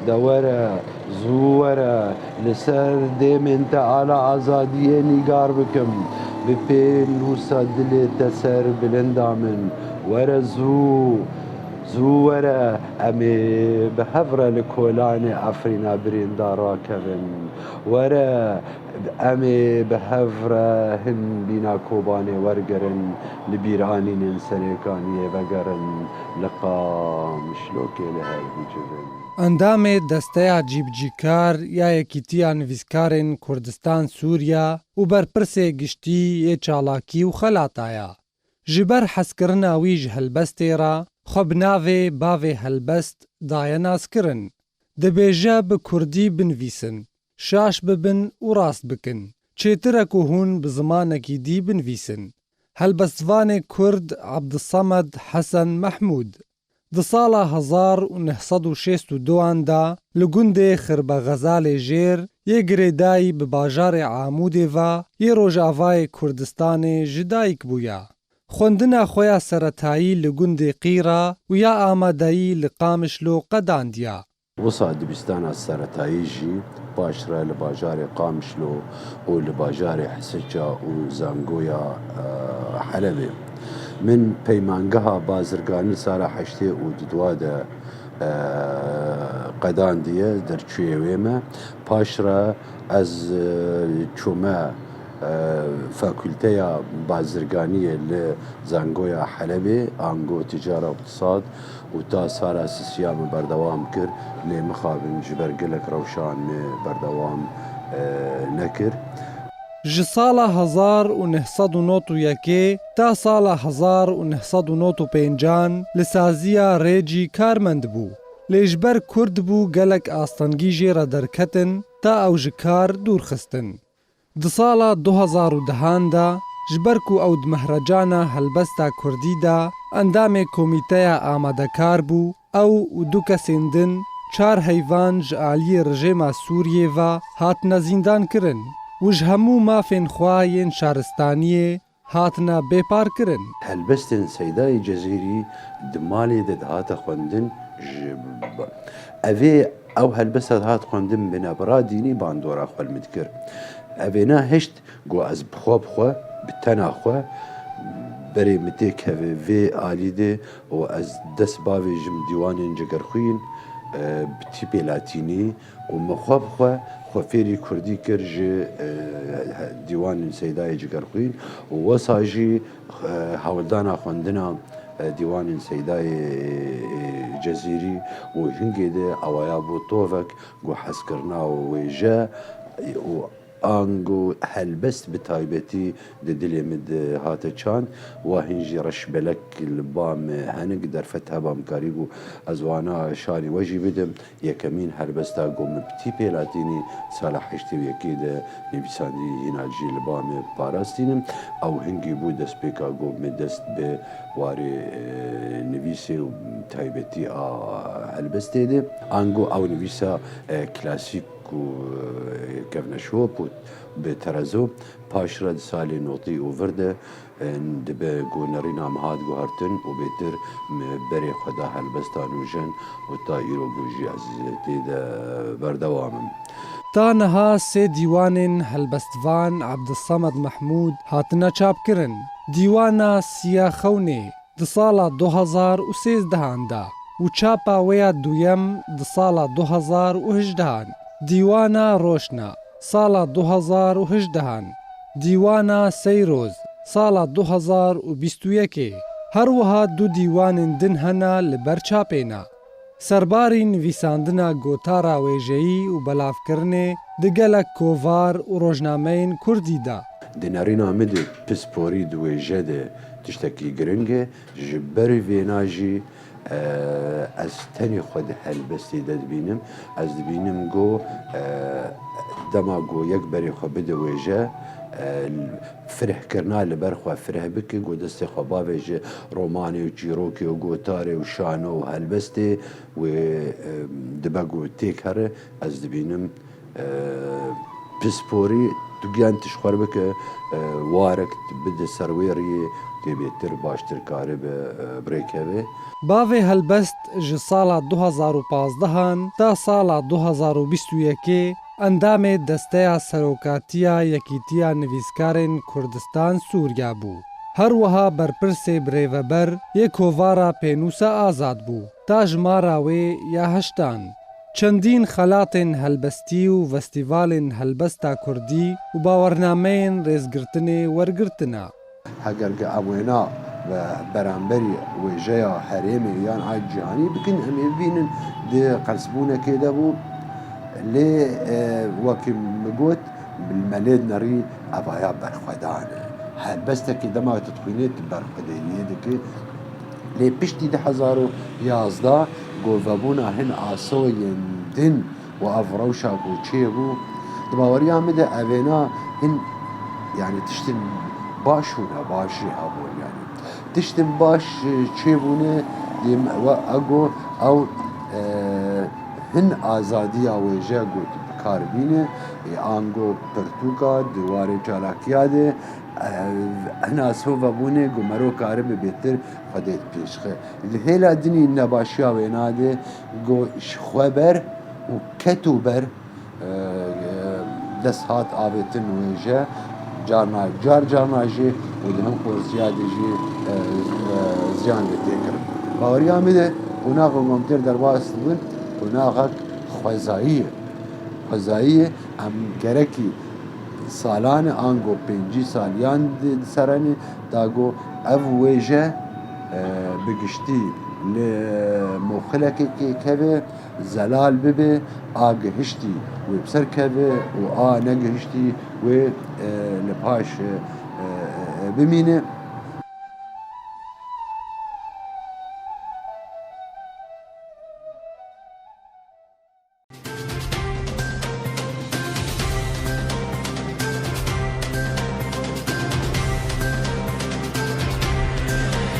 دورة زورة لسر دي من تعالى عزادية نيقار بكم ببين وسا دلي تسر بلندامن ورا زورة أمي بحفرة لكولاني عفرينا برين دارا كفن ورا أمي بحفرة هن بينا كوباني ورقرن لبيراني ننسريكاني وقرن لقام شلوكي لهاي بجبن اندام دسته جیبجیکار یا یکیتیا نویسکارن کردستان سوریا و برپرسه گشتی یه چالاکی و خلاتایا. جبر حسکرنا ویج هلبسته را خب ناوه باوه هلبست دایا ناس کرن. دبیجه به کردی بنویسن. شاش ببن و راست بکن. چیترکو هون بزمانکی دی بنویسن. هلبستوان کرد عبدالصمد حسن محمود د سالا 1962 دا لگند خرب غزال جیر یه گریدایی به باجار عاموده و یه روژاوای کردستان جدایک بویا. خوندنا خویا سرطایی لگند قیرا و یا آمادایی لقامشلو قداندیا. وصا دبستان السرطایی جی باشرا لباجار قامشلو و لباجار حسجا و زانگویا حلبه. من پیمانگها بازرگانی سال حشته و ددواده قدان دیه در چویویمه پاشرا از چومه فاکولتیا بازرگانی لزانگویا حلبه آنگو تجاره و اقتصاد و تا سال اساسیام بردوام کر لی مخابن جبرگلک روشان بردوام نکر جسالا 1991 تا سالا 1995 لسازیا ریجی کارمند بو. لیجبر کرد بو گلک آستانگی جیرا درکتن تا او جکار دور خستن. دسالا 2010 دا جبرکو او دمهرجانا هلبستا کردی دا اندام کمیته آمادکار بو او دو کسیندن 4 حیوان جعالی رژیم سوریه و هاتنا زیندان کرن. وج همو مافین خواهین شارستانیه هاتنا بپار کرن. هلبستن سیدای جزیری دمالی دهات خوندن اوه او هلبست هات خوندن بنابرا دینی باندورا خوال مدکر اوهنا هشت گو از بخوا بتنا خوا بری متیک هوه آلی ده و از دست باوی جم دیوان جگرخوین بتیپی لاتینی و مخواب خوفیری کردی کرج دیوان سیدای جگرخوین و وساجی حولدانا خوندنا دیوان سیدای جزیری و هنگی ده اوایا بو طوفک گو حس کرنا و ویجا و آنگو هلبست بتایبتی دلی مد هات چان و هنجی رش بلک البام هنگ در فتح بام کاریگو از وانا شانی وجی بدم یکمین هلبستا گم بتی پیلاتینی سال حشتی یکی ده نویساندی هینا جی البام پاراستینم او هنگی بود دست بیکا گم دست به واری نویسی و تایبتی هلبسته ده آنگو او نویسا کلاسیک و کفنشوب و به ترازو پاشرد سالی نوتی و ورده دبه گونری نامهات گوهرتن و بیتر بری خدا هلبستان و جن و تا ایرو گوژی عزیزتی ده بردوامم. تا نها سه دیوانین هلبستوان عبدالصمد محمود هاتنا چاپ کرن. دیوانا سیا خونه د سالا 2013 دا و چاپا ویا دویم د سالا 2018 دیوانا روشنا سالا 2018 دیوانا سیروز سالا 2021 هر وها دو دیوان دن هنا لبر چاپینا. سرباری نویساندنا گوتارا ویجهی و بلاف کرنه دگلک کووار و روژنامین کردی دا. دینارینا مده پسپوری دویجه ده تشتکی گرنگه جبری ویناجی از تنی خود هلبستی دبینم از دبینم گو دما گو یک بری خو بده ویجه فرح کرنا لبر خو فرح بکی گو دست خو باویجه رومانی و چیروکی و گوتاری و شانو و هلبستی و دبا گو تیک هره از دبینم پسپوری دوگیان تشخور بکه وارک بده سرویری تێبێتتر باشتر کارێ بە برێکەوێ Bavê helbest ji sala 2015 ta sala 2021 endamê Desteya Serokatiya Yekîtiya Nivîskarên Kurdistan Sûriya bû. Her wiha berpirsê birêveber yê kovara pênûsa azad bû. Ta ji mara wê ya heştan. Çendîn xelatên helbestî û festîvalên helbesta Kurdî û bawernameyên rêzgirtinê wergirtina. هەگەرگە ئەوێنا بەرامبەری وێژەیە هەرێمێ یان ئای جیهانی بکن ئەمێ ببینن دێ قەرسبوونەکێ دەبوو لێ وەکی مگوت مەلێت نەڕی ئەڤایا بەرخوەدانە هەلبەستێکی دەماوێتە تخوینێت بەرخوەدێنیە دەکێ لێ پشتی 2011 گۆڤەبوونا هەن ئاسۆیên din و ev rewşa ku çêbû di baweriya me de evêna hin yani tiştin baş hûne başî hebûn yani tiştin baş çêbûne dêm we ego ew hin azadiya wêje got bikarbîne ango pirtûka diwarê çalakiya de hina sovebûnê ku mero karibe bêtir xwedê pêşxe li hêla dinî nebaşiya wêna de got ji xwe ber û ketû ber dest hat avêtin wêje carna carna jî û di hin xweziyadê jî ziyan lê têkirin. Baweriya me de qonaxa komtêr derbas dibin qonaxek xwezayî ye. Xwezayî ye em gerekî salanê ango 5 saliyan di serenê da got ev wêje bi giştî li moxilekekê keve zelal bibe a gihiştî wê bi ser keve û a negihiştî wê li paş bimîne